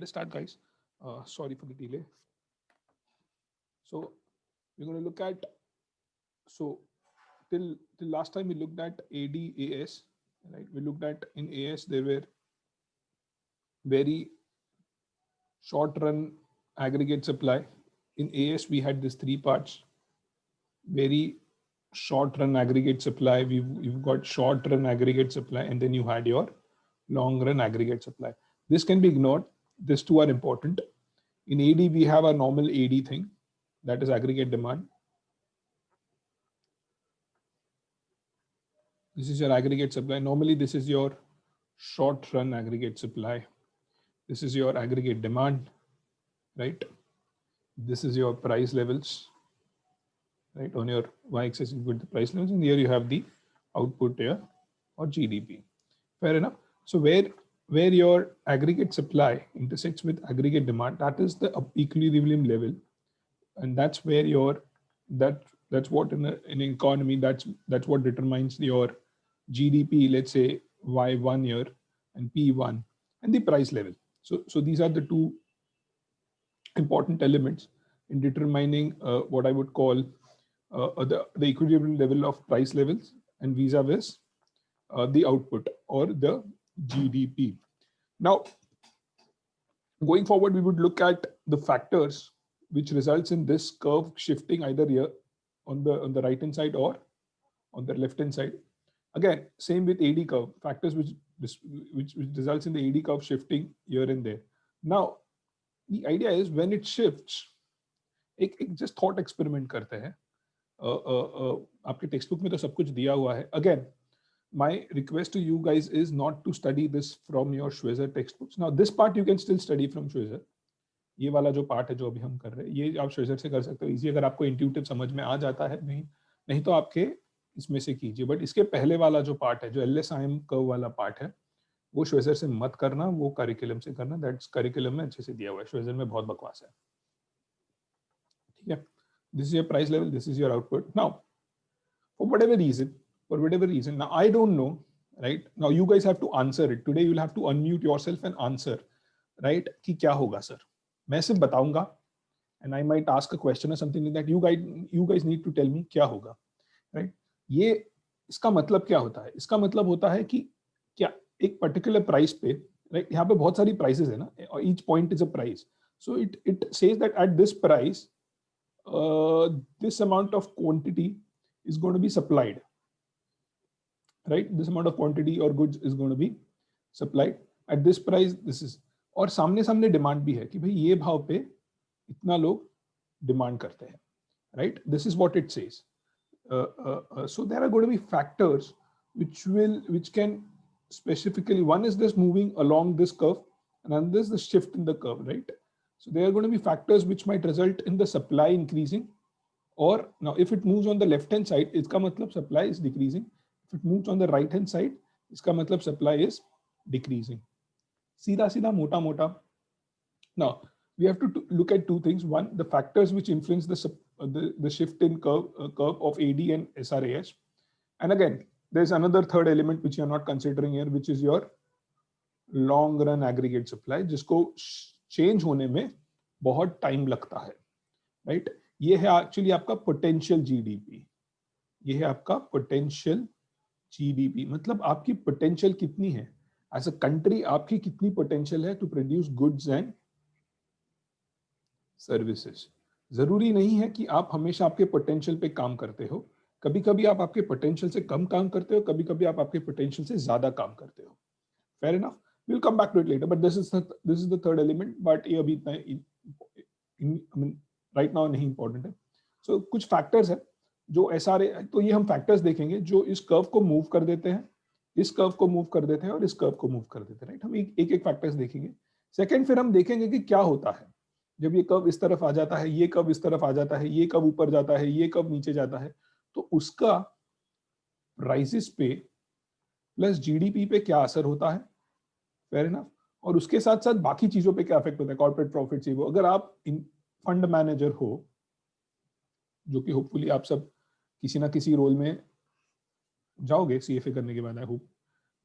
Let us start, guys. Sorry for the delay. So we're going to look at, so till last time we looked at ADAS, right? We looked at in AS there were very short run aggregate supply. In AS we had these three parts: very short run aggregate supply. You've got short run aggregate supply, and then you had your long run aggregate supply. This can be ignored. These two are important. In AD we have a normal AD thing, that is aggregate demand. This is your aggregate supply. Normally this is your short run aggregate supply. This is your aggregate demand, right? This is your price levels, right? On your y-axis you put the price levels, and here you have the output here, or GDP. Fair enough. So where your aggregate supply intersects with aggregate demand, that is the equilibrium level, and that's where your that's what in an economy, that's what determines your GDP, let's say Y1 year and P1, and the price level. So these are the two important elements in determining what I would call the equilibrium level of price levels and vis-a-vis the output or the GDP. Now, going forward, we would look at the factors which results in this curve shifting either here on the right hand side or on the left hand side. Again, same with AD curve, factors which results in the AD curve shifting here and there. Now, the idea is when it shifts, एक just thought experiment करते हैं. आपके text में तो सब कुछ दिया हुआ है. Again, my request to you guys is not to study this from your Schweser textbooks. Now, this part you can still study from Schweser. ये वाला जो पार्ट है जो अभी हम कर रहे हैं, ये आप Schweser से कर सकते हो इजी, अगर आपको इंट्यूटिव समझ में आ जाता है. नहीं तो आपके इसमें से कीजिए. बट इसके पहले वाला जो पार्ट है, जो LSIM कर्व वाला पार्ट है, वो Schweser से मत करना, वो करिकुलम से करना. दैट्स करिकुलम में अच्छे से दिया हुआ है, Schweser में बहुत बकवास है. ठीक है. This is your price level, this is your output. Now, for whatever reason, now I don't know, right? Now you guys have to answer it. Today you'll have to unmute yourself and answer, right? कि क्या होगा sir? मैं सिर्फ बताऊंगा, and I might ask a question or something like that. You guys need to tell me क्या होगा, right? ये इसका मतलब क्या होता है? इसका मतलब होता है कि क्या एक particular price पे, right? यहाँ पे बहुत सारी prices है ना, each point is a price. So it says that at this price, this amount of quantity is going to be supplied, right? This amount of quantity or goods is going to be supplied at this price. This is, और सामने सामने demand भी है कि भाई ये भाव पे इतना लोग डिमांड करते हैं, right? This is what it says. So there are going to be factors which can specifically, one is this moving along this curve, and another is the shift in the curve, right? So there are going to be factors which might result in the supply increasing, or now if it moves on the left hand side, इसका मतलब supply is decreasing. If it moves on the right hand side, इसका मतलब supply is decreasing. सीधा सीधा मोटा मोटा. Now we have to look at two things. One, the factors which influence the shift in curve of AD and SRAS, and again there's another third element which you are not considering here, which is your long run aggregate supply, जिसको change होने में बहुत time लगता है, right? ये है actually आपका potential GDP. ये है आपका पोटेंशियल जीडीपी, मतलब आपकी पोटेंशियल कितनी है एज अ कंट्री, आपकी कितनी पोटेंशियल है to produce goods and services. जरूरी नहीं है कि आप हमेशा आपके पोटेंशियल पे काम करते हो. कभी कभी आप आपके पोटेंशियल से कम काम करते हो, कभी कभी आप आपके पोटेंशियल से ज्यादा काम करते हो. Fair enough. We'll come back to it later, but this is the third element. But ये अभी इतना right now नहीं important है. So कुछ factors है जो SRA, तो ये हम factors देखेंगे जो इस curve को move कर देते हैं, इस curve को move कर देते हैं और इस curve को move कर देते हैं, right? हम एक factors देखेंगे. Second, फिर हम देखेंगे कि क्या होता है जब ये curve इस तरफ आ जाता है, ये curve इस तरफ आ जाता है, ये curve ऊपर जाता है, ये curve नीचे जाता है, तो उसका prices पे plus GDP पे क्या असर होता है. Fair enough. और उसके साथ साथ बाकी चीजों पे क्या इफेक्ट होता है, कॉर्पोरेट प्रॉफिट से. वो अगर आप फंड मैनेजर हो, जो कि होपफुली आप सब किसी ना किसी रोल में जाओगे CFA करने के बाद, आई होप,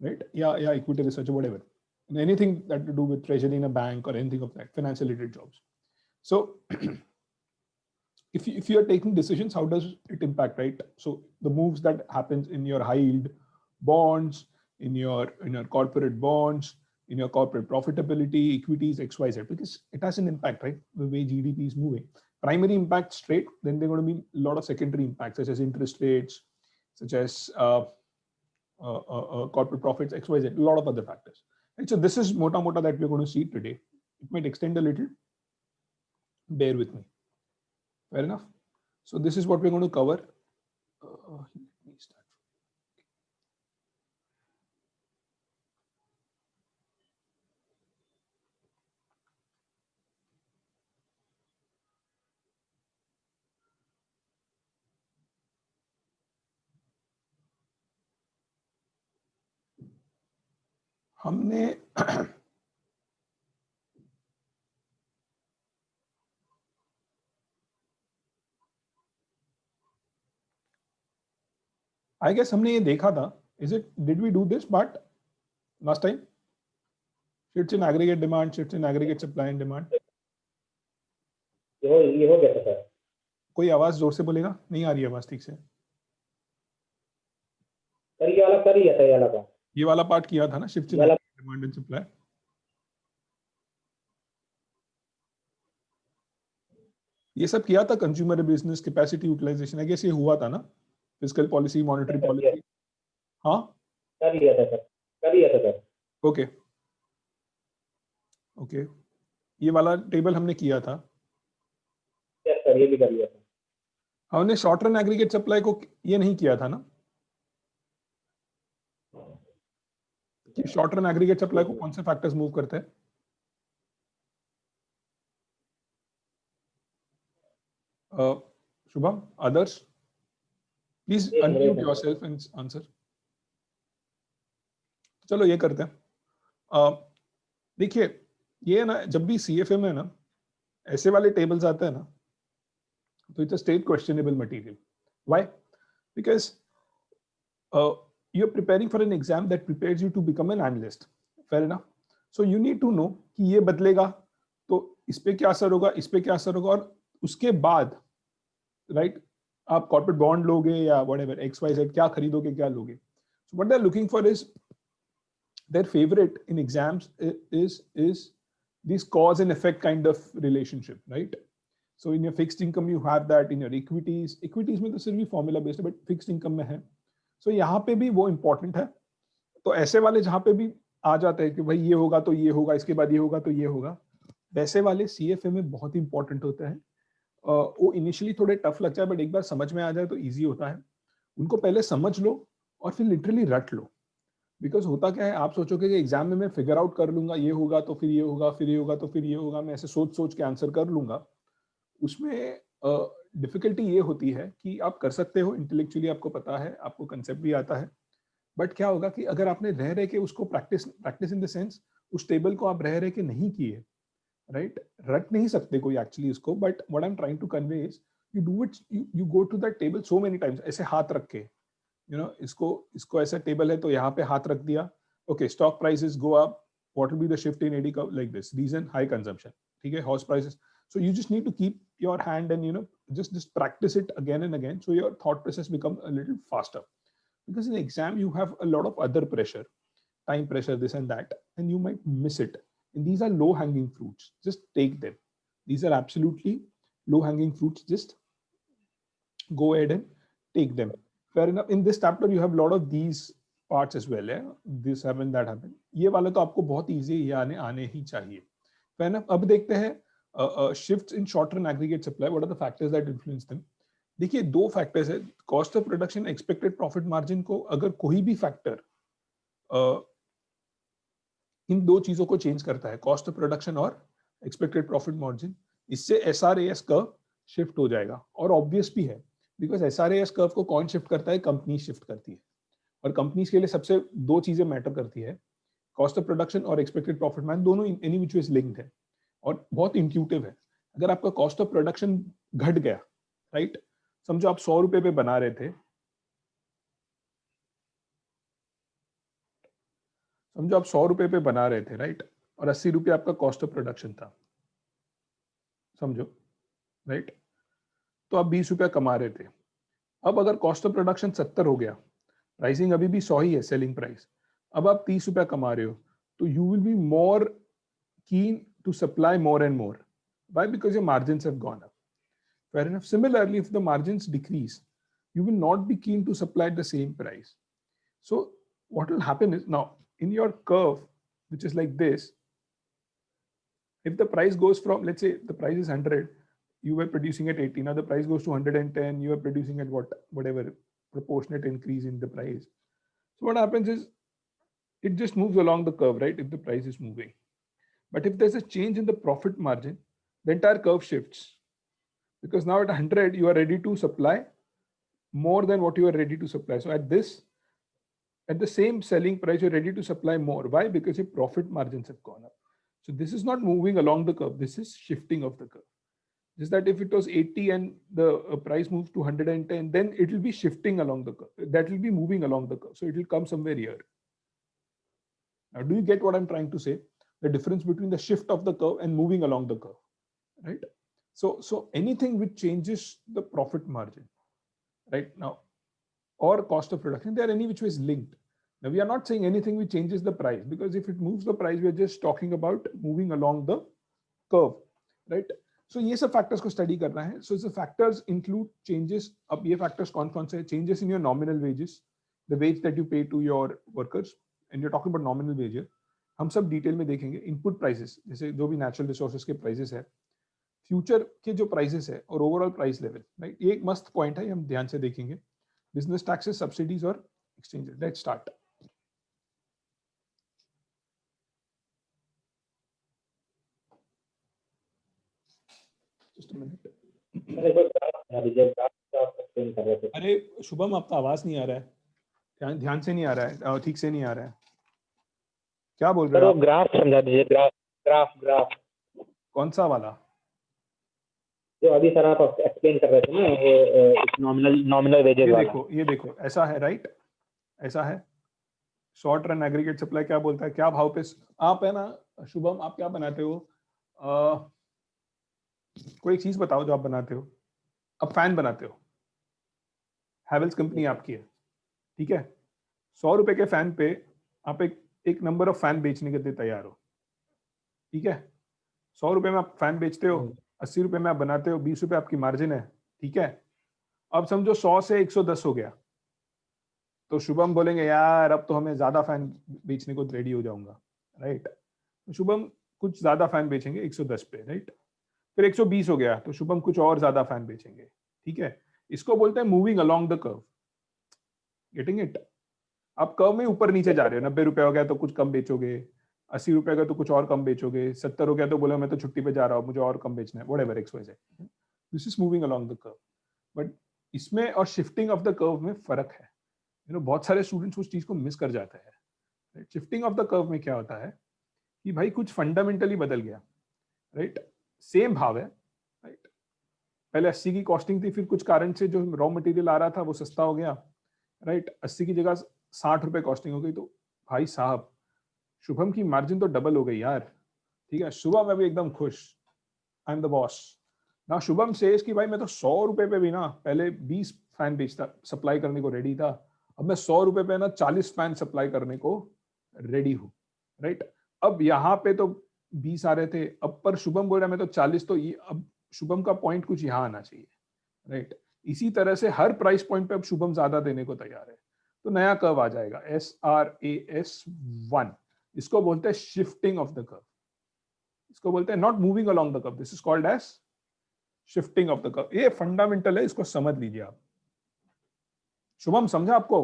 राइट? या equity research, whatever. and anything that to do with treasury in a bank or anything of that, financial related jobs. So if you are taking decisions, how does it impact, right? So the moves that happens in your high yield bonds, in your corporate bonds, in your corporate profitability, equities, XYZ, because it has an impact, right? The way GDP is moving. Primary impact straight, then there are going to be a lot of secondary impacts, such as interest rates, such as corporate profits, XYZ, a lot of other factors. Right? So this is mota mota that we're going to see today. It might extend a little. Bear with me. Fair enough. So this is what we're going to cover. Let me start. हमने I guess हमने ये देखा था. Did we do this part last time? Shifts in aggregate demand, shifts in aggregate supply and demand. ये हो गया था sir. कोई आवाज जोर से बोलेगा? नहीं आ रही आवाज ठीक से. सर ये वाला कर लिया था, ये वाला. ये वाला पार्ट किया था ना, shifts in aggregate demand and supply. ये सब किया था, consumer business, capacity utilisation. I guess ये हुआ था ना, फिस्कल पॉलिसी, मॉनेटरी पॉलिसी. हाँ कर लिया था सर, कर लिया था सर. ओके ओके, ये वाला टेबल हमने किया था. यस सर, ये भी कर लिया था. हमने शॉर्ट रन एग्रीगेट सप्लाई को ये नहीं किया था ना, कि शॉर्ट रन एग्रीगेट सप्लाई को कौन से फैक्टर्स मूव करते हैं. Shubham, others please unmute yourself and answer. चलो ये करते हैं. देखिए ये ना, जब भी सीएफए में ना ऐसे वाले टेबल्स आते हैं ना, तो it's a state questionable material. Why? Because you're preparing for an exam that prepares you to become an analyst. Fair enough. So you need to know कि ये बदलेगा तो इस पे क्या असर होगा, इस पे क्या असर होगा, और उसके बाद राइट आप कॉर्पोरेट बॉन्ड लोगे या व्हाटएवर XYZ क्या खरीदोगे, क्या लोगे. So what they're looking for is, their favorite in exams is this cause and effect kind of relationship, right? So in your fixed income you have that, in your equities में तो सिर्फ formula based है, but fixed income में है. सो यहाँ पे भी वो इंपॉर्टेंट है. तो ऐसे वाले जहाँ पे भी आ जाते हैं कि भाई ये होगा तो ये होगा, इसके बाद ये होगा तो ये होगा, वैसे वाले सीएफए में बहुत इंपॉर्टेंट होते हैं. वो इनिशियली थोड़े टफ लगता है, बट एक बार समझ में आ जाए तो इजी होता है. उनको पहले समझ लो और फिर लिटरली रट लो. बिकॉज होता क्या है, आप सोचोगे कि एग्जाम में मैं फिगर आउट कर लूंगा, ये होगा तो फिर ये होगा, फिर ये होगा तो फिर ये होगा, मैं ऐसे सोच सोच के आंसर कर लूंगा. उसमें डिफिकल्टी ये होती है कि आप कर सकते हो इंटेलेक्चुअली, आपको पता है, आपको कंसेप्ट भी आता है, बट क्या होगा कि अगर आपने रह रहे के उसको प्रैक्टिस इन द सेंस उस टेबल को आप रह रहे के नहीं किए, राइट, रट नहीं सकते कोई एक्चुअली इसको. But what I am trying to convey is, you do it, you go to that table so many times, ऐसे हाथ रख के, इसको ऐसा टेबल है तो यहाँ पे हाथ रख दिया. Okay, stock prices go up, what will be the shift in AD curve like this, reason high consumption. ठीक है, house prices. So you just need to keep your hand and just practice it again and again, so your thought process become a little faster. Because in exam you have a lot of other pressure, time pressure, this and that, and you might miss it. And these are low hanging fruits. Just take them. These are absolutely low hanging fruits. Just go ahead and take them. Fair enough. In this chapter you have a lot of these parts as well. This happened, that happened. ये वाला तो आपको बहुत easy है, ये आने ही चाहिए. Fair enough. अब देखते हैं shifts in short run aggregate supply. What are the factors that influence them? देखिए दो फैक्टर्स है, cost of production, expected profit margin को अगर कोई भी फैक्टर इन दो चीजों को चेंज करता है, कॉस्ट ऑफ प्रोडक्शन और एक्सपेक्टेड प्रॉफिट मार्जिन, इससे SRAS कर्व शिफ्ट हो जाएगा. और ऑब्वियस भी है, बिकॉज SRAS कर्व को कौन शिफ्ट करता है, कंपनी शिफ्ट करती है. और कंपनीज के लिए सबसे दो चीजें मैटर करती है, कॉस्ट ऑफ प्रोडक्शन और एक्सपेक्टेड प्रॉफिट मार्जिन, दोनों एनी विच वेज लिंक्ड है और बहुत इंट्यूटिव है. अगर आपका कॉस्ट ऑफ प्रोडक्शन घट गया, राइट, समझो आप 100 रुपए पे बना रहे थे, समझो आप 100 रुपए पे बना रहे थे, राइट, और 80 रुपये आपका कॉस्ट ऑफ प्रोडक्शन था, समझो, राइट, तो आप 20 रुपया कमा रहे थे। अब अगर कॉस्ट ऑफ प्रोडक्शन 70 हो गया, प्राइसिंग अभी भी 100 ही है सेलिंग प्राइस, अब आप 30 रुपया कमा रहे हो, तो you will be more keen to supply more and more. Why? Because your margins have gone up. Fair enough. Similarly, if the margins decrease, you will not be keen to supply at the same price. So what will happen is, now in your curve, which is like this, if the price goes from, let's say the price is 100, you were producing at 80, now the price goes to 110, you are producing at whatever proportionate increase in the price. So what happens is it just moves along the curve, right, if the price is moving. But if there's a change in the profit margin, the entire curve shifts, because now at 100 you are ready to supply more than what you are ready to supply. So at the same selling price, you're ready to supply more. Why? Because your profit margins have gone up. So this is not moving along the curve, this is shifting of the curve. Just that if it was 80 and the price moves to 110, then it will be shifting along the curve. That will be moving along the curve. So it will come somewhere here. Now, do you get what I'm trying to say? The difference between the shift of the curve and moving along the curve, right? So anything which changes the profit margin, right now, or cost of production, they are any which way is linked. Now, we are not saying anything which changes the price, because if it moves the price, we are just talking about moving along the curve, right? So ये सब factors को study करना है. So the factors include changes. अब ये factors कौन-कौन से? Changes in your nominal wages, the wage that you pay to your workers, and you're talking about nominal wage here. हम सब डिटेल में देखेंगे. इनपुट प्राइसेस, जैसे जो भी नेचुरल रिसोर्सेज के प्राइसेस है, फ्यूचर के जो प्राइसेस है, और ओवरऑल प्राइस लेवल, राइट. ये एक मस्त पॉइंट है, हम ध्यान से देखेंगे. बिजनेस टैक्सेस, सब्सिडीज और exchange rate. Let's start. Just a minute. Sir एक बार ग्राफ बना दीजिए, ग्राफ आप एक्सप्लेन कर रहे थे. अरे शुभम, आपका आवाज नहीं आ रहा है, ध्यान से नहीं आ रहा है, ठीक से नहीं आ रहा है. क्या बोल रहे सर हो वो आप? ग्राफ समझा दीजिए, ग्राफ कौन सा वाला? जो अभी सर आप एक्सप्लेन कर रहे थे ना, वो नॉमिनल वेजेस ये वाला. देखो, ये देखो, ऐसा है, राइट, ऐसा है. शॉर्ट रन एग्रीगेट सप्लाई क्या बोलता है, क्या भाव पे आप है ना. शुभम, आप क्या बनाते हो? कोई एक चीज बताओ जो आप बनाते हो. अब फैन बनाते हो, हैवेल्स कंपनी आपकी है, ठीक है. 100 रुपए के फैन पे आप एक नंबर ऑफ फैन बेचने के लिए तैयार हो, ठीक है. 100 रुपए में आप फैन बेचते हो, 80 रुपए में आप बनाते हो, 20 रुपए आपकी मार्जिन है, ठीक है. अब समझो 100 से 110 हो गया, तो शुभम बोलेंगे यार अब तो हमें ज्यादा फैन बेचने को रेडी हो जाऊंगा, राइट. तो शुभम कुछ ज्यादा फैन बेचेंगे 110 पे, राइट. फिर 120 हो गया, तो शुभम कुछ और ज्यादा फैन बेचेंगे, ठीक है. इसको बोलते हैं moving along the curve. Getting it? आप कर्व में ऊपर नीचे जा रहे हो. 90 रुपए हो गया तो कुछ कम बेचोगे, 80 रुपए का तो कुछ और कम बेचोगे, 70 हो गया तो बोले मैं तो छुट्टी पे जा रहा हूँ, मुझे और कम बेचना है, whatever X Y Z. This is moving along the curve. But इसमें और शिफ्टिंग ऑफ द कर्व में फर्क है. बहुत सारे स्टूडेंट्स उस चीज को मिस कर जाते हैं. शिफ्टिंग ऑफ द कर्व में क्या होता है कि भाई कुछ फंडामेंटली बदल गया, राइट. सेम भाव है, राइट. पहले 80 की कॉस्टिंग थी, फिर कुछ कारण से जो रॉ मटेरियल आ रहा था वो सस्ता हो गया, राइट. 80 की जगह 60 रुपए कॉस्टिंग हो गई, तो भाई साहब शुभम की मार्जिन तो डबल हो गई यार, ठीक है. शुभम अभी एकदम खुश, आई एम द बॉस. ना शुभम सेज कि भाई मैं तो 100 रुपए पे भी ना पहले 20 फैन बेचता, सप्लाई करने को रेडी था, अब मैं 100 रुपए पे ना 40 फैन सप्लाई करने को रेडी हूँ, राइट. अब यहाँ पे तो 20 आ रहे थे, अब पर शुभम बोल रहा है मैं तो 40, तो ये अब शुभम का पॉइंट कुछ यहाँ आना चाहिए, राइट. इसी तरह से हर प्राइस पॉइंट पे अब शुभम ज्यादा देने को तैयार है, तो नया कर्व आ जाएगा, SRAS1. इसको बोलते हैं शिफ्टिंग ऑफ द कर्व. इसको बोलते हैं not moving along the curve, this is called as shifting of the curve. ये फंडामेंटल है, इसको समझ लीजिए आप. शुभम समझा आपको?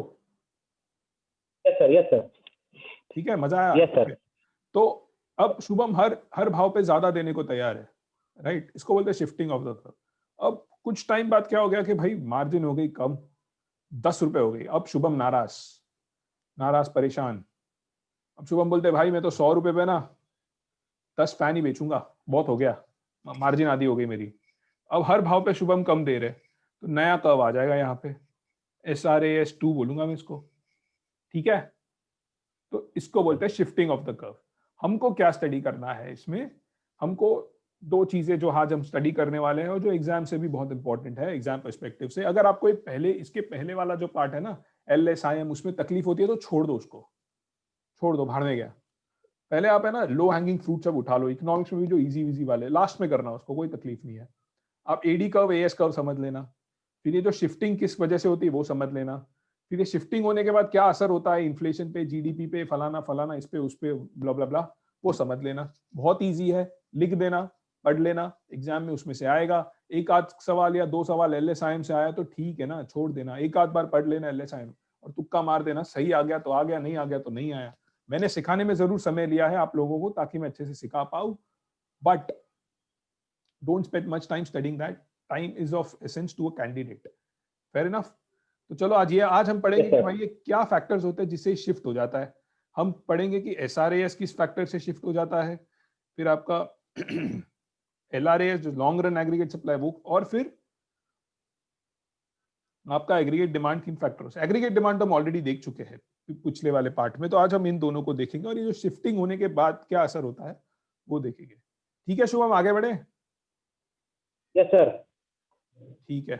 Yes sir. ठीक है, मजा आया? Yes sir. तो अब शुभम हर भाव पे ज्यादा देने को तैयार है, राइट. इसको बोलते हैं शिफ्टिंग ऑफ द कर्व. अब कुछ टाइम बाद क्या हो गया कि भाई मार्जिन हो गई कम, 10 रुपए हो गई. अब शुभम नाराज परेशान. अब शुभम बोलते भाई मैं तो 100 रुपए पे ना 10 फैन ही बेचूंगा, बहुत हो गया, मार्जिन आधी हो गई मेरी. अब हर भाव पे शुभम कम दे रहे, तो नया कर्व आ जाएगा यहाँ पे, SRAS2 बोलूंगा मैं इसको, ठीक है. तो इसको बोलते हैं शिफ्टिंग ऑफ द कर्व। हमको क्या स्टडी करना है इसमें, हमको दो चीजें जो आज हम स्टडी करने वाले हैं और जो एग्जाम से भी बहुत इंपॉर्टेंट है, एग्जाम पर्सपेक्टिव से। अगर आपको इसके पहले वाला जो पार्ट है ना LSIM, उसमें तकलीफ होती है तो छोड़ दो उसको, छोड़ दो, भाड़ में गया। पहले आप है ना लो हैंगिंग फ्रूट सब उठा लो, इकोनॉमिक्स में भी जो इजी विजी वाले लास्ट में करना, उसको कोई तकलीफ नहीं है। आप AD कर्व AS कर्व समझ लेना, फिर ये जो शिफ्टिंग किस वजह से होती है वो समझ लेना, फिर ये शिफ्टिंग होने के बाद क्या असर होता है इन्फ्लेशन पे, GDP पे, फलाना फलाना, इस पे उस पे, ब्ला ब्ला ब्ला, वो समझ लेना। बहुत ईजी है, लिख देना, पढ़ लेना, एग्जाम में उसमें से आएगा। एक आध सवाल या दो सवाल LSIM से आया तो ठीक है ना, छोड़ देना, एक आध बार पढ़ लेना LSIM और तुक्का मार देना, सही आ गया तो आ गया, नहीं आ गया तो नहीं आया। मैंने सिखाने में जरूर समय लिया है आप लोगों को ताकि मैं अच्छे से सिखा पाऊं, but don't spend much time studying that, time is of essence to a candidate. Fair enough. तो चलो आज हम पढ़ेंगे कि भाई ये क्या फैक्टर्स होते हैं जिससे शिफ्ट हो जाता है। हम पढ़ेंगे कि SRAS किस फैक्टर से शिफ्ट हो जाता है, फिर आपका LRAS जो लॉन्ग रन एग्रीगेट सप्लाई वो, और फिर आपका एग्रीगेट डिमांड किन फैक्टरों से। एग्रीगेट डिमांड तो हम ऑलरेडी देख चुके हैं पिछले वाले पार्ट में, तो आज हम इन दोनों को देखेंगे और ये जो शिफ्टिंग होने के बाद क्या असर होता है वो देखेंगे। ठीक है शुभम, आगे बढ़े? Yes sir. ठीक है,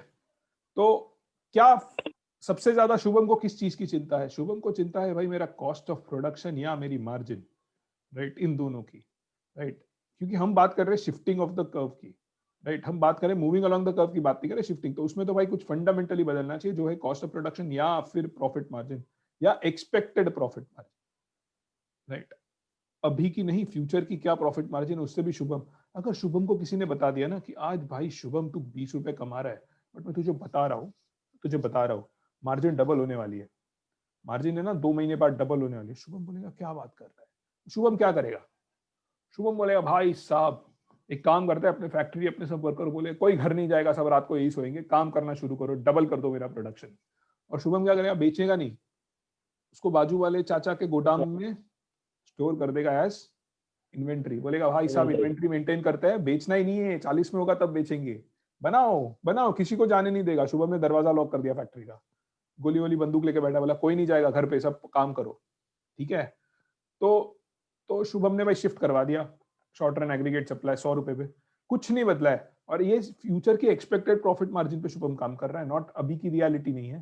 तो क्या सबसे ज्यादा शुभम को किस चीज की चिंता है? शुभम को चिंता है भाई मेरा कॉस्ट ऑफ प्रोडक्शन या मेरी मार्जिन, राइट, इन दोनों की, राइट। क्योंकि हम बात कर रहे हैं शिफ्टिंग ऑफ द कर्व की, राइट, हम बात करें मूविंग अलोंग द कर्व की बात नहीं करें शिफ्टिंग, तो उसमें तो भाई कुछ फंडामेंटली बदलना चाहिए जो है कॉस्ट ऑफ प्रोडक्शन या फिर प्रॉफिट मार्जिन या एक्सपेक्टेड प्रॉफिट मार्जिन, राइट। अभी की नहीं, फ्यूचर की क्या प्रॉफिट मार्जिन है उससे भी शुभम। अगर शुभम को किसी ने बता दिया ना कि आज भाई शुभम तू 20 रुपए कमा रहा है, बट मैं तुझे बता रहा हूँ मार्जिन डबल होने वाली है, मार्जिन है ना 2 महीने बाद डबल होने वाली है, शुभम बोलेगा क्या बात कर रहा है? शुभम क्या करेगा? शुभम बोलेगा भाई साहब एक काम करते हैं, अपने फैक्ट्री अपने सब वर्कर बोले कोई घर नहीं जाएगा, सब रात को यही सोएंगे, काम करना शुरू करो, डबल कर दो मेरा प्रोडक्शन। और शुभम क्या करेगा? बेचेगा नहीं, उसको बाजू वाले चाचा के गोदाम में स्टोर कर देगा एज इन्वेंट्री। बोलेगा भाई साहब इन्वेंट्री मेंटेन करते हैं, बेचना ही नहीं है, 40 में होगा तब बेचेंगे, बनाओ बनाओ, किसी को जाने नहीं देगा। शुभम ने दरवाजा लॉक कर दिया फैक्ट्री का, गोली वाली बंदूक लेके बैठा, बोला कोई नहीं जाएगा घर पे, सब काम करो, ठीक है। तो शुभम ने भाई शिफ्ट करवा दिया शॉर्ट रन एग्रीगेट सप्लाई 100 रुपए पे, कुछ नहीं बदला है। और ये फ्यूचर की एक्सपेक्टेड प्रॉफिट मार्जिन पे शुभम काम कर रहा है, नॉट अभी की रियलिटी नहीं है,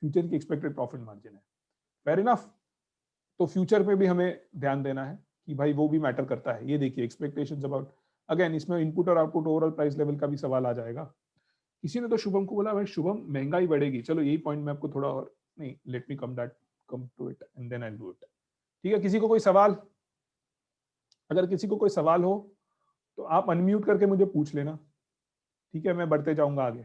फ्यूचर की एक्सपेक्टेड प्रॉफिट मार्जिन है। Fair enough. तो फ्यूचर पे भी हमें ध्यान देना है कि भाई वो भी मैटर करता है। ये देखिए एक्सपेक्टेशंस अबाउट, अगेन इसमें इनपुट और आउटपुट ओवरऑल प्राइस लेवल का भी सवाल आ जाएगा। किसी ने तो शुभम को बोला भाई शुभम महंगाई बढ़ेगी, चलो यही पॉइंट मैं आपको थोड़ा और, नहीं let me come to it and then I will do it. ठीक है, किसी को कोई सवाल? अगर किसी को कोई सवाल हो तो आप अनम्यूट करके मुझे पूछ लेना, ठीक है, मैं बढ़ते जाऊंगा आगे,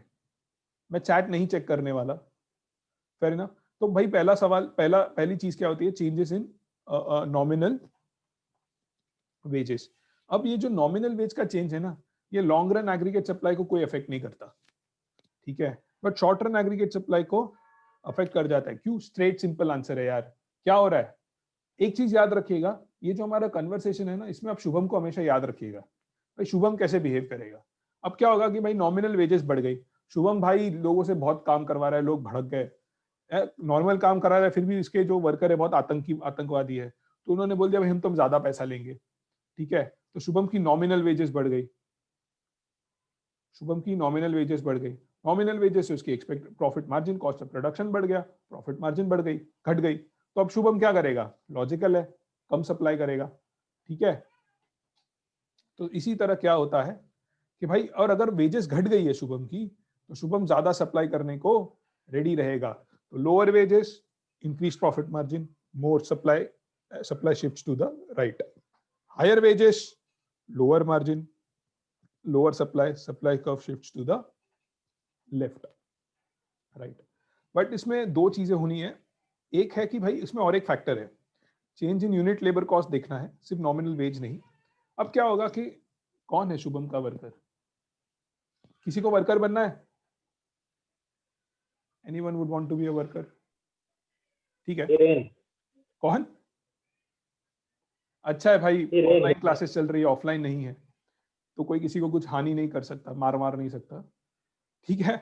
मैं चैट नहीं चेक करने वाला। Fair enough. तो भाई पहला सवाल, पहली चीज क्या होती है? Changes in nominal wages. अब ये जो नॉमिनल वेज का चेंज है ना, ये लॉन्ग रन एग्रीगेट सप्लाई को कोई इफेक्ट नहीं करता, ठीक है, but short run aggregate supply को अफेक्ट कर जाता है। क्यों? स्ट्रेट सिंपल आंसर है यार, क्या हो रहा है? एक चीज याद रखिएगा, ये जो हमारा कन्वर्सेशन है ना, इसमें आप शुभम को हमेशा याद रखिएगा, भाई शुभम कैसे बिहेव करेगा। अब क्या होगा कि भाई नॉमिनल वेजेस बढ़ गई, शुभम भाई लोगों से बहुत काम करवा रहा है, लोग भड़क गए, नॉर्मल काम करा रहा है, फिर भी इसके जो वर्कर है बहुत आतंकवादी है, तो उन्होंने बोल दिया भाई हम तुम ज्यादा पैसा लेंगे, ठीक है। तो शुभम की नॉमिनल वेजेस बढ़ गई, शुभम की नॉमिनल वेजेस बढ़ गई, नॉमिनल वेजेस से उसकी expect profit margin, cost of production बढ़ गया, प्रॉफिट मार्जिन बढ़ गई, घट गई। तो अब शुभम क्या करेगा? लॉजिकल है, कम सप्लाई करेगा, ठीक है। तो इसी तरह क्या होता है कि भाई, और अगर वेजेस घट गई है शुभम की, तो शुभम ज्यादा सप्लाई करने को रेडी रहेगा। तो lower wages increase profit margin, more supply shifts to the right, higher wages lower margin, lower supply curve shifts to the left, right. But इसमें दो चीजें होनी है, एक है कि भाई इसमें और एक फैक्टर है, change in unit labour cost देखना है, सिर्फ नॉमिनल वेज नहीं। अब क्या होगा कि कौन है शुभम का वर्कर? किसी को वर्कर बनना है? Anyone would want to be a worker? ठीक है, कौन? अच्छा है भाई, ऑनलाइन क्लासेस चल रही है, ऑफलाइन नहीं है, तो कोई किसी को कुछ हानि नहीं कर सकता, मार नहीं सकता, ठीक है।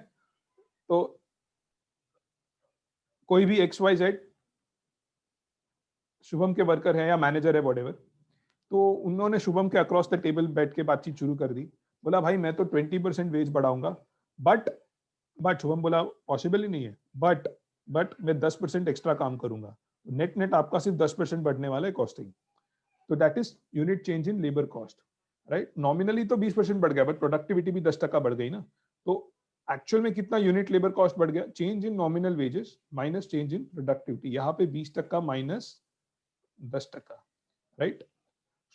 तो कोई भी XYZ शुभम के वर्कर है या मैनेजर है व्हाटएवर, तो उन्होंने शुभम के अक्रॉस द टेबल बैठ के बातचीत शुरू कर दी। बोला भाई मैं तो 20% वेज बढ़ाऊंगा, बट शुभम बोला पॉसिबल ही नहीं है, बट मैं 10% एक्स्ट्रा काम करूंगा, नेट नेट आपका सिर्फ 10% बढ़ने वाला है कॉस्टिंग। तो that is unit change in labour cost, right. Nominally तो 20% बढ़ गया, बट प्रोडक्टिविटी भी 10% बढ़ गई ना। तो एक्चुअल में कितना यूनिट लेबर कॉस्ट बढ़ गया? Change in nominal wages minus change in productivity, यहाँ पे 20% माइनस 10%, राइट।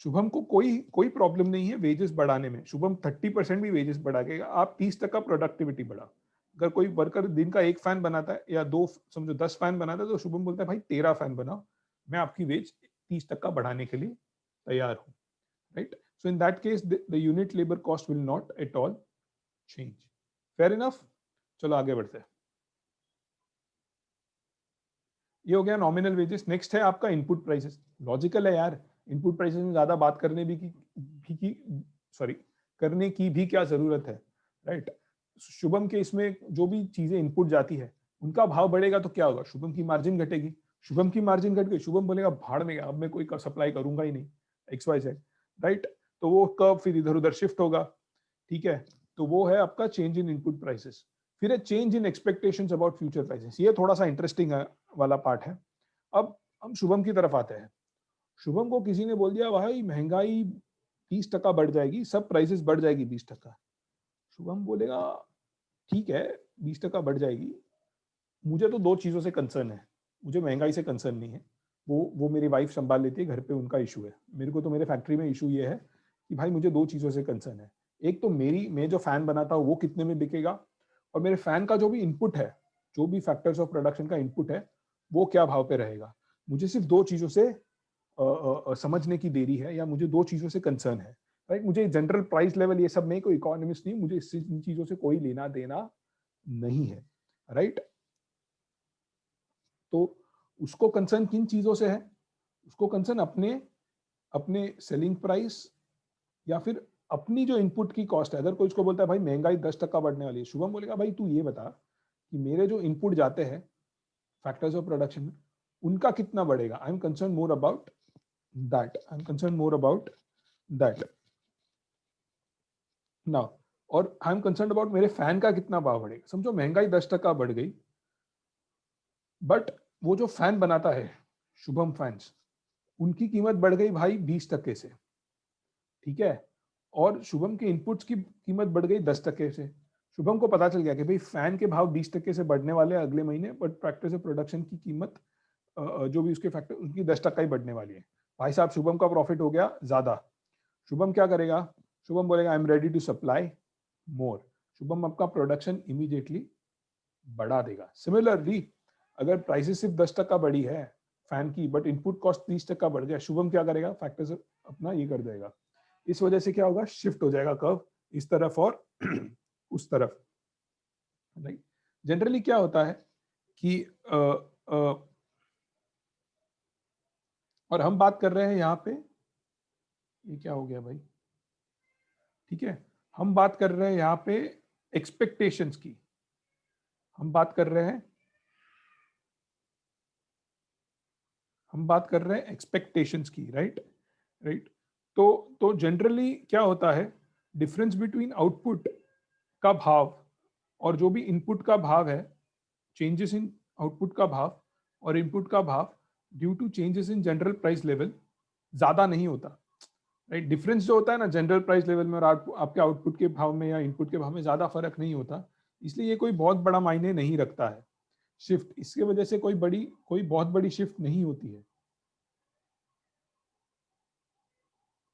शुभम को कोई प्रॉब्लम नहीं है वेजेस बढ़ाने में, शुभम 30% भी वेजेस बढ़ाएगा, आप 30% प्रोडक्टिविटी बढ़ा। अगर कोई वर्कर दिन का 1 फैन बनाता है या 2, समझो 10 फैन बनाता है, तो शुभम बोलता है भाई 13 फैन बनाओ, मैं आपकी वेज 30% बढ़ाने के लिए तैयार हूं, right. So in that case the unit labour cost will not at all change. Fair enough. चलो आगे बढ़ते हैं। ये हो गया नॉमिनल वेजेस। नेक्स्ट है आपका इनपुट प्राइसेस। लॉजिकल है यार, इनपुट प्राइसेस में ज्यादा बात करने करने की भी क्या जरूरत है, राइट। शुभम के इसमें जो भी चीजें इनपुट जाती है उनका भाव बढ़ेगा तो क्या होगा? शुभम की मार्जिन घटेगी। शुभम की मार्जिन घट गई, शुभम बोलेगा भाड़ में गया, अब मैं कोई सप्लाई करूंगा ही नहीं, XYZ, राइट। तो वो कर्व फिर इधर उधर शिफ्ट होगा, ठीक है। तो वो है आपका चेंज इन इनपुट प्राइसेस। फिर है change in expectations about future prices. ये थोड़ा सा इंटरेस्टिंग वाला पार्ट है। अब हम शुभम की तरफ आते हैं। शुभम को किसी ने बोल दिया भाई महंगाई 30% बढ़ जाएगी, सब प्राइसेस बढ़ जाएगी 20%। शुभम बोलेगा ठीक है 20% बढ़ जाएगी, मुझे तो 2 चीजों से कंसर्न है, मुझे महंगाई से कंसर्न नहीं है, वो मेरी वाइफ संभाल लेती है, घर पे उनका इशू है। मेरे को तो मेरे फैक्ट्री में इशू ये है कि भाई मुझे 2 चीजों से कंसर्न है। एक तो मैं जो फैन बनाता हूँ वो कितने में बिकेगा, और मेरे फैन का जो भी इनपुट है, जो भी फैक्टर्स ऑफ प्रोडक्शन का इनपुट है, वो क्या भाव पे रहेगा। मुझे सिर्फ 2 चीजों से समझने की देरी है, या मुझे 2 चीजों से कंसर्न है, राइट। मुझे जनरल प्राइस लेवल ये सब में कोई इकोनॉमिस्ट नहीं, मुझे इन चीजों से कोई लेना देना नहीं है, राइट। तो उसको कंसर्न किन चीजों से है? उसको कंसर्न अपने अपने सेलिंग प्राइस, या फिर अपनी जो इनपुट की कॉस्ट है। अगर कोई उसको बोलता है भाई महंगाई 10% बढ़ने वाली है, शुभम बोलेगा भाई तू ये बता कि मेरे जो इनपुट जाते हैं फैक्टर्स ऑफ प्रोडक्शन में, उनका कितना बढ़ेगा। I am concern more about that now. और आई एम कंसर्न अबाउट मेरे फैन का कितना भाव बढ़ेगा। समझो महंगाई 10% बढ़ गई, बट वो जो फैन बनाता है शुभम फैंस, उनकी कीमत बढ़ गई भाई 20% से, ठीक है। और शुभम के इनपुट्स की कीमत बढ़ गई 10% से। शुभम को पता चल गया कि भाई फैन के भाव 20% से बढ़ने वाले हैं अगले महीने, बट फैक्टर्स ऑफ प्रोडक्शन की कीमत जो भी उसके फैक्टर उनकी 10% ही बढ़ने वाली है। भाई साहब शुभम का प्रॉफिट हो गया ज्यादा। शुभम क्या करेगा? शुभम बोलेगा I am ready to supply more. Shubham आपका प्रोडक्शन इमीडिएटली बढ़ा देगा। सिमिलरली अगर प्राइसेस सिर्फ 10% बढ़ी है फैन की, बट इनपुट कॉस्ट 30% बढ़ गया, शुभम क्या करेगा? फैक्टर्स अपना ये कर देगा। इस वजह से क्या होगा? शिफ्ट हो जाएगा कर्व इस तरफ और उस तरफ, राइट। जनरली क्या होता है कि और हम बात कर रहे हैं यहाँ पे, ये क्या हो गया भाई, ठीक है। हम बात कर रहे हैं यहाँ पे एक्सपेक्टेशंस की, हम बात कर रहे हैं एक्सपेक्टेशंस की, राइट। तो जनरली क्या होता है, डिफरेंस बिटवीन आउटपुट का भाव और जो भी इनपुट का भाव है, चेंजेस इन आउटपुट का भाव और इनपुट का भाव due to changes in general price level ज्यादा नहीं होता, राइट। डिफरेंस जो होता है ना जनरल प्राइस लेवल में और आपके आउटपुट के भाव में या इनपुट के भाव में ज्यादा फर्क नहीं होता, इसलिए ये कोई बहुत बड़ा मायने नहीं रखता है शिफ्ट। इसके वजह से कोई बहुत बड़ी शिफ्ट नहीं होती है।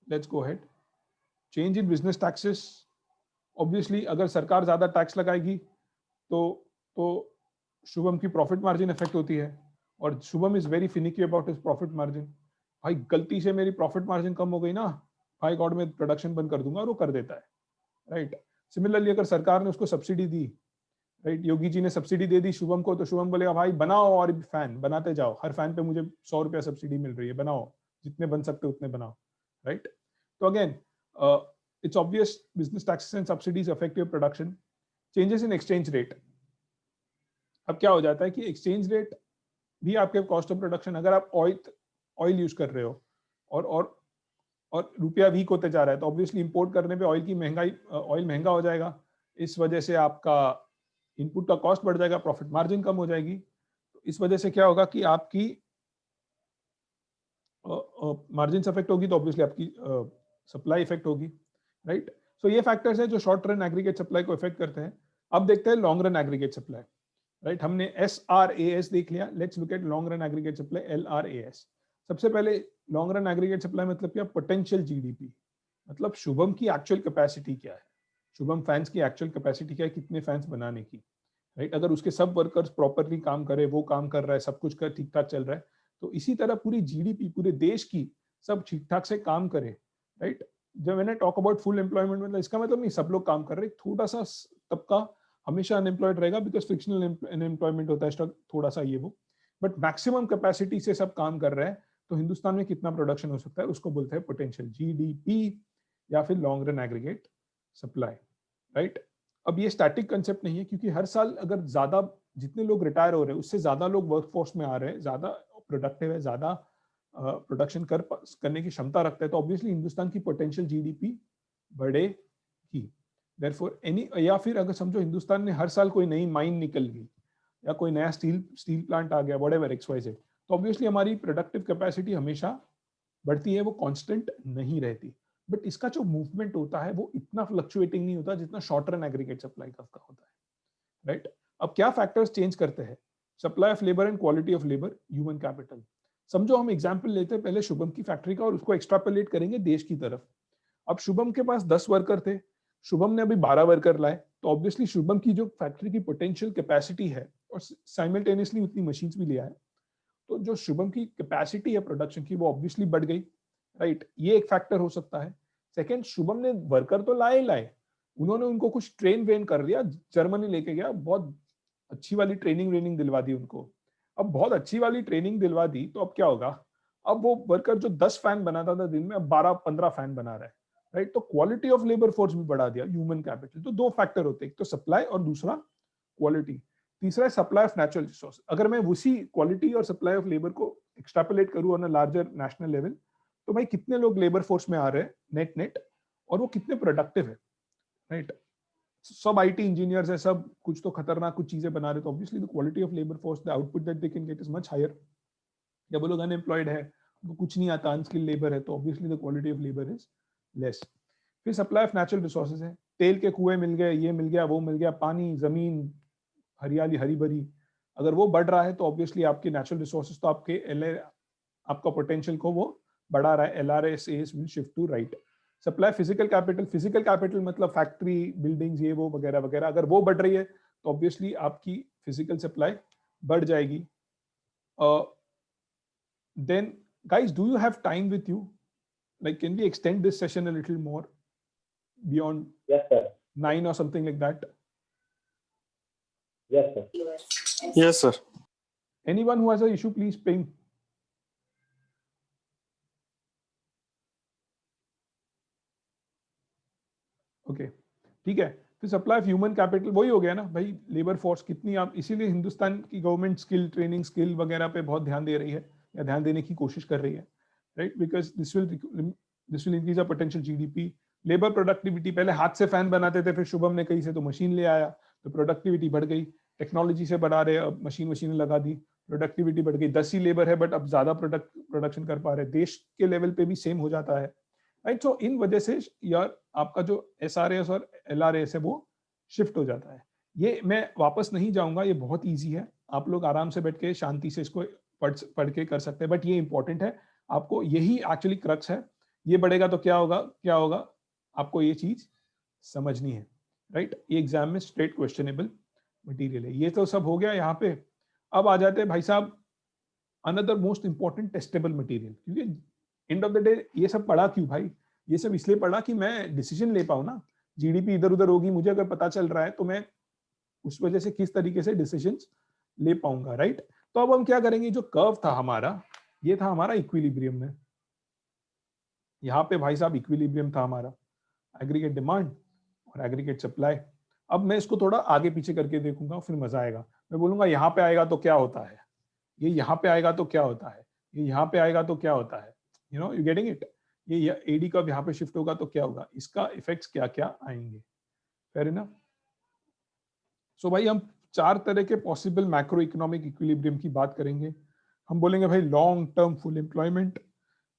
Let's go ahead. Change in business taxes. Obviously अगर सरकार ज्यादा टैक्स लगाएगी तो शुभम की प्रॉफिट मार्जिन इफेक्ट होती है, और Shubham is very finicky about his profit margin. भाई गलती से मेरी प्रॉफिट मार्जिन कम हो गई ना, भाई गॉड मैं प्रोडक्शन बंद कर दूंगा, और वो कर देता है, राइट। सिमिलरली अगर सरकार ने उसको सब्सिडी दी, राइट, योगी जी ने सब्सिडी दे दी शुभम को, तो शुभम बोलेगा भाई बनाओ और फैन बनाते जाओ, हर फैन पे मुझे 100 रुपया सब्सिडी मिल रही है, बनाओ जितने बन सकते उतने बनाओ, राइट। तो again it's obvious business taxes and subsidies affect your production. Changes in exchange rate. अब क्या हो जाता है कि एक्सचेंज रेट भी आपके कॉस्ट ऑफ प्रोडक्शन, अगर आप ऑयल यूज कर रहे हो और रुपया वीक होते जा रहा है, तो ऑब्वियसली इंपोर्ट करने पे ऑयल महंगा हो जाएगा, इस वजह से आपका इनपुट का कॉस्ट बढ़ जाएगा, प्रॉफिट मार्जिन कम हो जाएगी। तो इस वजह से क्या होगा कि आपकी मार्जिन इफेक्ट होगी, तो ऑब्वियसली आपकी सप्लाई इफेक्ट होगी, राइट। सो ये फैक्टर्स है जो शॉर्ट रन एग्रीगेट सप्लाई को इफेक्ट करते हैं। अब देखते हैं long run aggregate supply, right. हमने SRAS देख लिया, let's look at long run aggregate supply, LRAS। सबसे पहले लॉन्ग रन एग्रीगेट सप्लाई मतलब क्या, पोटेंशियल जीडीपी, मतलब शुभम की एक्चुअल कैपेसिटी क्या है, शुभम फैंस की एक्चुअल कैपेसिटी क्या है, कितने फैंस बनाने की, राइट। अगर उसके सब वर्कर्स प्रॉपरली काम करे, वो काम कर रहा है, सब कुछ कर ठीक ठाक चल रहा है, तो इसी तरह पूरी जीडीपी पूरे देश की सब ठीक ठाक से काम करे, राइट। जब मैंने टॉक अबाउट फुल एम्प्लॉयमेंट, मतलब इसका मतलब नहीं सब लोग काम कर रहे, थोड़ा सा तबका हमेशा अनएम्प्लॉयड रहेगा, बिकॉज फ्रिक्शनल अनएम्प्लॉयमेंट होता है थोड़ा सा ये वो, बट मैक्सिमम कैपेसिटी से सब काम कर रहे हैं, तो हिंदुस्तान में कितना प्रोडक्शन हो सकता है उसको बोलते हैं पोटेंशियल जीडीपी या फिर long run aggregate supply, right. अब ये स्टैटिक कंसेप्ट नहीं है, क्योंकि हर साल अगर ज्यादा जितने लोग रिटायर हो रहे हैं उससे ज्यादा लोग वर्कफोर्स में आ रहे हैं, ज्यादा प्रोडक्टिव है, ज्यादा प्रोडक्शन करने की क्षमता रखता है, तो ऑब्वियसली हिंदुस्तान की पोटेंशियल जीडीपी बढ़ेगी। देयरफॉर या फिर अगर समझो हिंदुस्तान ने हर साल कोई नई माइन निकल गई या कोई नया स्टील प्लांट आ गया, व्हाटएवर XYZ, तो ऑब्वियसली हमारी प्रोडक्टिव कैपेसिटी हमेशा बढ़ती है, वो कांस्टेंट नहीं रहती। बट इसका जो मूवमेंट होता है वो इतना फ्लक्चुएटिंग नहीं होता जितना शॉर्ट रन एग्रीगेट सप्लाई का होता है, राइट। अब क्या फैक्टर्स चेंज करते हैं, supply of labour and quality of labour, human capital. समझो हम एग्जांपल लेते हैं पहले शुभम की फैक्ट्री का और उसको एक्सट्रापोलेट करेंगे देश की तरफ। अब शुभम के पास 10 वर्कर थे, शुभम ने अभी 12 वर्कर लाए, तो ऑब्वियसली शुभम की जो फैक्ट्री की पोटेंशियल कैपेसिटी है और साइमल्टेनियसली उतनी मशीन्स भी लिया है, तो जो शुभम की कैपेसिटी है प्रोडक्शन की वो ऑब्वियसली बढ़ गई, राइट। ये एक फैक्टर हो सकता है। सेकंड, शुभम ने वर्कर तो लाए, उन्होंने उनको कुछ ट्रेन कर दिया, जर्मनी लेके गया, बहुत अच्छी वाली ट्रेनिंग दिलवा दी उनको। अब बहुत अच्छी वाली ट्रेनिंग दिलवा दी, तो अब क्या होगा, अब वो वर्कर जो 10 फैन बनाता था दिन में, अब 12-15 फैन बना रहा है, राइट। तो क्वालिटी ऑफ लेबर फोर्स भी बढ़ा दिया, ह्यूमन कैपिटल। तो दो फैक्टर होते हैं, एक तो सप्लाई और दूसरा क्वालिटी। तीसरा है सप्लाई ऑफ नेचुरल रिसोर्स। अगर मैं उसी क्वालिटी और सप्लाई ऑफ लेबर को एक्सट्रापोलेट करूं on a larger national level, तो भाई कितने लोग लेबर फोर्स में आ रहे हैं नेट, और वो कितने प्रोडक्टिव है, राइट। सब आईटी इंजीनियर्स है, सब कुछ तो खतरनाक कुछ चीजें बना रहे, तो obviously the quality of labour force, the output that they can get is much higher. जब वो लोग अनएम्प्लॉयड है, उनको कुछ नहीं आता, अनस्किल्ड लेबर है, तो obviously the quality of labour is less. फिर सप्लाई ऑफ नेचुरल रिसोर्सेज है, तेल के कुएं मिल गए, ये मिल गया, वो मिल गया, पानी, जमीन, हरियाली, हरी भरी, अगर वो बढ़ रहा है तो ऑब्वियसली आपके नेचुरल रिसोर्सेज तो आपका पोटेंशियल को वो बढ़ा रहा है। LRSAs will shift to right. Supply physical capital मतलब फैक्ट्री, बिल्डिंग्स, ये वो वगैरह वगैरह, अगर वो बढ़ रही है तो ऑब्वियसली आपकी फिजिकल सप्लाई बढ़ जाएगी। Then guys, do you have time with you? Like, can we extend this session a little more beyond Yes, sir. 9 or something like that? Yes, sir. Yes, sir. Anyone who has an issue, please ping. Okay, ठीक है। फिर supply of human capital, वही हो गया ना भाई, labour force कितनी आप, इसीलिए हिंदुस्तान की गवर्नमेंट स्किल ट्रेनिंग, स्किल वगैरह पे बहुत ध्यान दे रही है या ध्यान देने की कोशिश कर रही है, right. Because this will increase a potential GDP. Labour productivity, पहले हाथ से फैन बनाते थे, फिर शुभम ने कहीं से तो मशीन ले आया, तो प्रोडक्टिविटी बढ़ गई। टेक्नोलॉजी से बढ़ा रहे, अब मशीन लगा दी, प्रोडक्टिविटी बढ़ गई। 10 ही लेबर है बट अब ज्यादा प्रोडक्शन कर पा रहे, देश के लेवल पे भी सेम हो जाता है, राइट। सो इन वजह से यार आपका जो SRAS और LRAS है वो शिफ्ट हो जाता है। ये मैं वापस नहीं जाऊंगा, ये बहुत इजी है, आप लोग आराम से बैठ के शांति से इसको पढ़ के कर सकते हैं, बट ये इंपॉर्टेंट है, आपको यही एक्चुअली क्रक्स है। ये बढ़ेगा तो क्या होगा, आपको ये चीज समझनी है, राइट। ये एग्जाम में स्ट्रेट क्वेश्चनेबल मटेरियल है। ये तो सब हो गया यहाँ पे। अब आ जाते हैं भाई साहब another most important testable material, क्योंकि एंड ऑफ द डे ये सब पढ़ा क्यों भाई, ये सब इसलिए पढ़ा कि मैं डिसीजन ले पाऊं ना। जीडीपी इधर उधर होगी, मुझे अगर पता चल रहा है तो मैं उस वजह से किस तरीके से डिसीजन ले पाऊंगा, राइट। तो अब हम क्या करेंगे, जो कर्व था हमारा, ये था हमारा इक्विलिब्रियम में, यहाँ पे भाई साहब इक्विलिब्रियम था हमारा, एग्रीगेट डिमांड और एग्रीगेट सप्लाई। अब मैं इसको थोड़ा आगे पीछे करके देखूंगा, फिर मजा आएगा। मैं बोलूंगा यहाँ पे आएगा तो क्या होता है, ये यहाँ पे आएगा तो क्या होता है, ये यहाँ पे आएगा तो क्या होता है, you know, you getting it, ये एडी कब यहाँ पे शिफ्ट होगा तो क्या होगा, इसका इफेक्ट्स क्या क्या आएंगे, फेयर इनफ। सो भाई हम 4 तरह के पॉसिबल मैक्रो इकोनॉमिक इक्विलिब्रियम की बात करेंगे। हम बोलेंगे भाई लॉन्ग टर्म फुल एम्प्लॉयमेंट,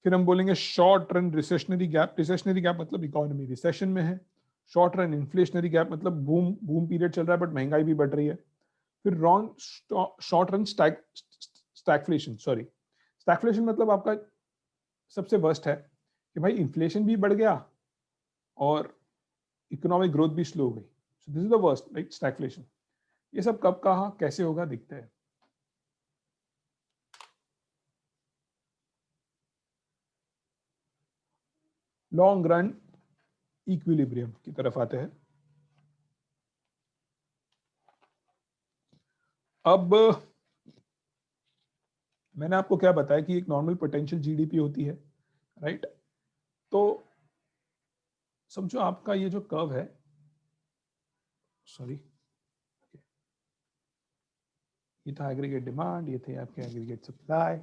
फिर हम बोलेंगे short run recessionary gap, recessionary gap मतलब इकोनॉमी रिसेशन में है, शॉर्ट रन इन्फ्लेशनरी गैप मतलब बूम बूम पीरियड चल रहा है बट महंगाई भी बढ़ रही है, फिर short run stagflation, sorry stagflation मतलब आपका सबसे वर्स्ट है कि भाई इन्फ्लेशन भी बढ़ गया और इकोनॉमिक ग्रोथ भी स्लो हो गई, so this is the worst, right, stagflation. ये सब कब कहा कैसे होगा दिखते हैं। लॉन्ग रन इक्विलिब्रियम की तरफ आते हैं। अब मैंने आपको क्या बताया कि एक नॉर्मल पोटेंशियल जीडीपी होती है, राइट। तो समझो आपका ये जो कर्व है, सॉरी ये था एग्रीगेट डिमांड, ये थे आपके aggregate supply,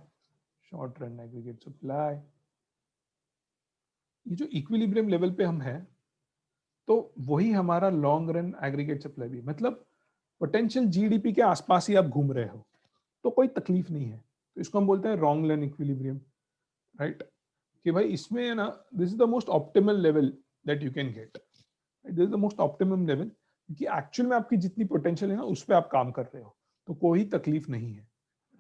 short run aggregate supply, ये जो इक्विलिब्रियम लेवल पे हम हैं तो वही हमारा लॉन्ग रन एग्रीगेट सप्लाई भी, मतलब पोटेंशियल जीडीपी के आसपास ही आप घूम रहे हो तो कोई तकलीफ नहीं है, तो इसको हम बोलते हैं लॉन्ग रन इक्विलिब्रियम, राइट। कि भाई इसमें है ना, this is the most optimal level that you can get, this is the most optimum level, क्योंकि एक्चुअल में आपकी जितनी पोटेंशियल है ना उस पर आप काम कर रहे हो तो कोई तकलीफ नहीं है,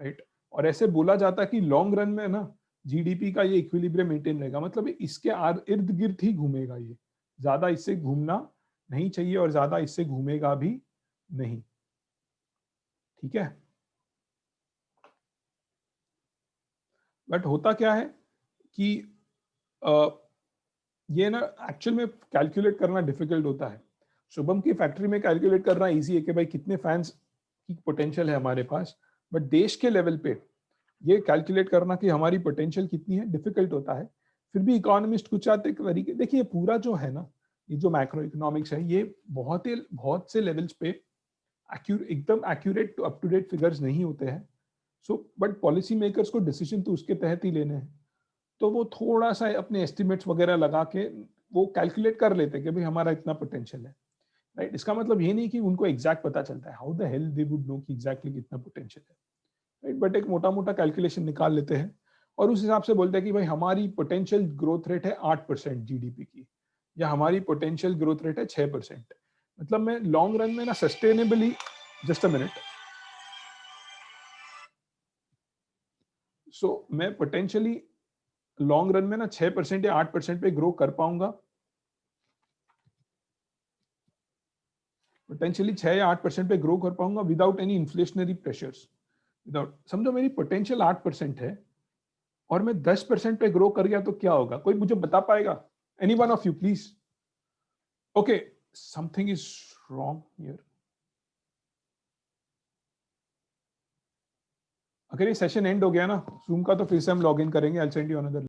राइट। और ऐसे बोला जाता है कि लॉन्ग रन में ना जीडीपी का ये इक्विलिब्रियम मेंटेन रहेगा, मतलब इसके इर्द गिर्द ही घूमेगा, ये ज्यादा इससे घूमना नहीं चाहिए और ज्यादा इससे घूमेगा भी नहीं, ठीक है। बट होता क्या है कि ये ना एक्चुअल में कैलकुलेट करना डिफिकल्ट होता है। शुभम की फैक्ट्री में कैलकुलेट करना इजी है कि भाई कितने फैंस की पोटेंशियल है हमारे पास, बट देश के लेवल पे ये कैलकुलेट करना कि हमारी पोटेंशियल कितनी है डिफिकल्ट होता है। फिर भी इकोनॉमिस्ट कुछ आते तरीके, देखिए पूरा जो है ना ये जो मैक्रो इकोनॉमिक्स है ये बहुत से लेवल्स पे एकदम accurate to up to date figures नहीं होते हैं। सो बट पॉलिसी मेकर्स को डिसीजन तो उसके तहत ही लेने हैं, तो वो थोड़ा सा अपने एस्टिमेट्स वगैरह लगा के वो कैलकुलेट कर लेते हैं कि भाई हमारा इतना पोटेंशियल है, राइट। इसका मतलब ये नहीं कि उनको एग्जैक्ट पता चलता है, how the hell they would know कि एग्जैक्टली कितना पोटेंशियल है, राइट। बट एक मोटा मोटा कैलकुलेशन निकाल लेते हैं और उस हिसाब से बोलते हैं कि भाई हमारी पोटेंशियल ग्रोथ रेट है 8% जीडीपी की, या हमारी पोटेंशियल ग्रोथ रेट है 6%। मतलब मैं लॉन्ग रन में ना सस्टेनेबली, जस्ट अ मिनट, सो मैं पोटेंशियली लॉन्ग रन में ना 6% या 8% पे ग्रो कर पाऊंगा, पोटेंशियली 6 या 8% पे ग्रो कर पाऊंगा without any inflationary pressures, without, समझो मेरी पोटेंशियल 8% है और मैं 10% पे ग्रो कर गया तो क्या होगा, कोई मुझे बता पाएगा, any one of you please. Okay, something is wrong here. अगर ये सेशन एंड हो गया ना जूम का तो फिर से हम लॉग इन करेंगे, आई सेंड यू अनदर